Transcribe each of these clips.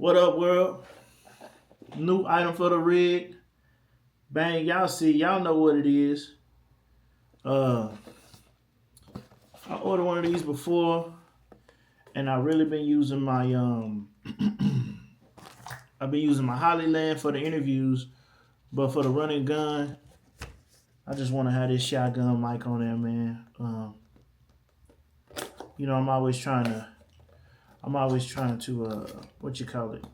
What up, world? New item for the rig. Bang, y'all see, y'all know what it is. I ordered one of these before, and I really been using my I've been using my Hollyland for the interviews, but for the running gun, I just want to have this shotgun mic on there, man. I'm always trying to what you call it,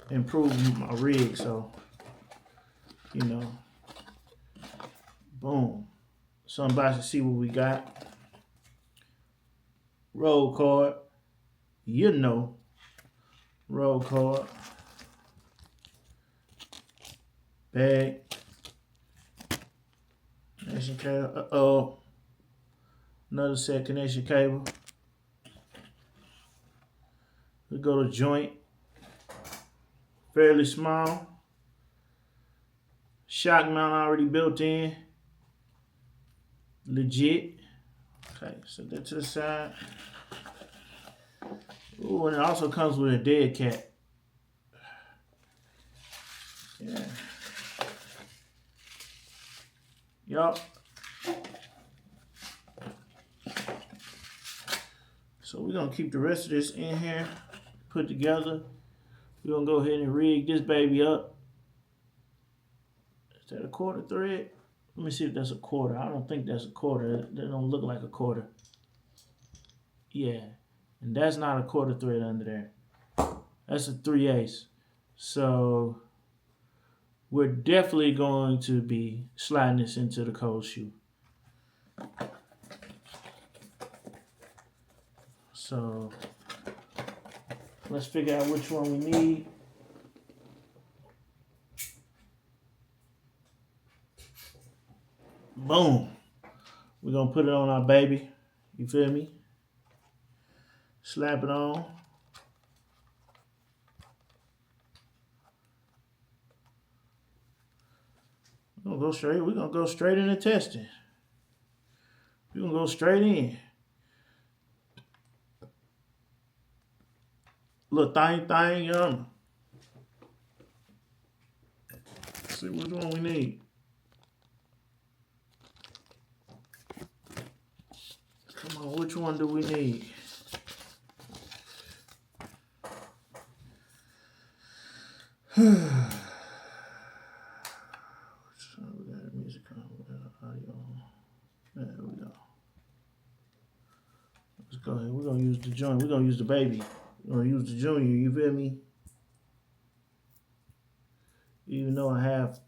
improve my rig. So, boom. So I'm about to see what we got. Roll card. Roll card. Bag. Connection cable. Uh-oh. Another set connection cable. We go to joint. Fairly small. Shock mount already built in. Legit. Okay, set that to the side. Ooh, and it also comes with a dead cat. Yeah. Yup. So we're gonna keep the rest of this in here, put together. We're gonna go ahead and rig this baby up. Is that a quarter thread? Let me see if that's a quarter. I don't think that's a quarter. That don't look like a quarter. Yeah, and that's not a quarter thread under there. That's a 3/8. So we're definitely going to be sliding this into the cold shoe. So let's figure out which one we need. Boom. We're going to put it on our baby. You feel me? Slap it on. We're going to go straight into testing. We're going to go straight in. Little thing, yum. Let's see which one we need. Come on, which one do we need? We got music on, we got audio on. There we go. Let's go ahead. We're gonna use the joint. We're gonna use the baby. We're gonna use the junior. You feel me? Even though I have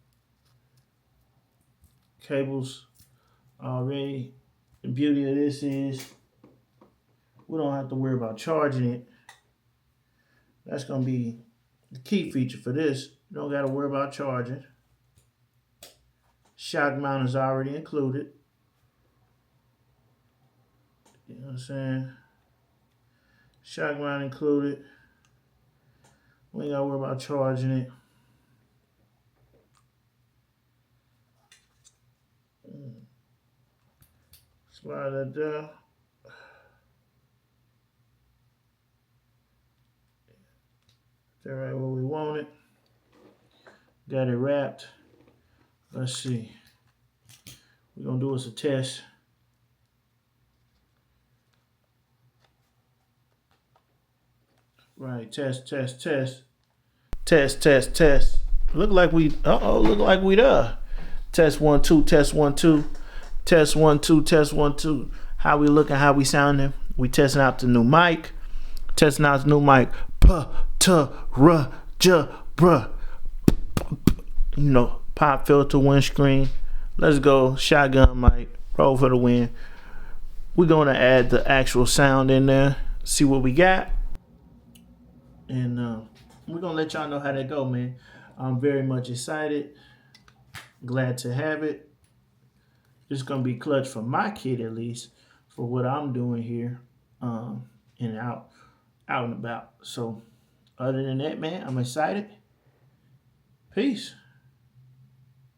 cables already, the beauty of this is we don't have to worry about charging it. That's gonna be the key feature for this. You don't gotta worry about charging. Shock mount is already included. You know what I'm saying? Shock mount included. We ain't gotta worry about charging it. Slide that down. That right where we want it. Got it wrapped. Let's see. We're gonna do us a test. Right, test. Look like we there. Test 1 2, test 1 2. Test 1 2, test 1 2. How we looking, how we sounding? We testing out the new mic. Pop filter, windscreen. Let's go. Shotgun mic. Roll for the win. We're gonna add the actual sound in there. See what we got. And we're gonna let y'all know how that go, man. I'm very much excited. Glad to have it. It's gonna be clutch for my kid, at least, for what I'm doing here, and out and about. So other than that, man, I'm excited. Peace.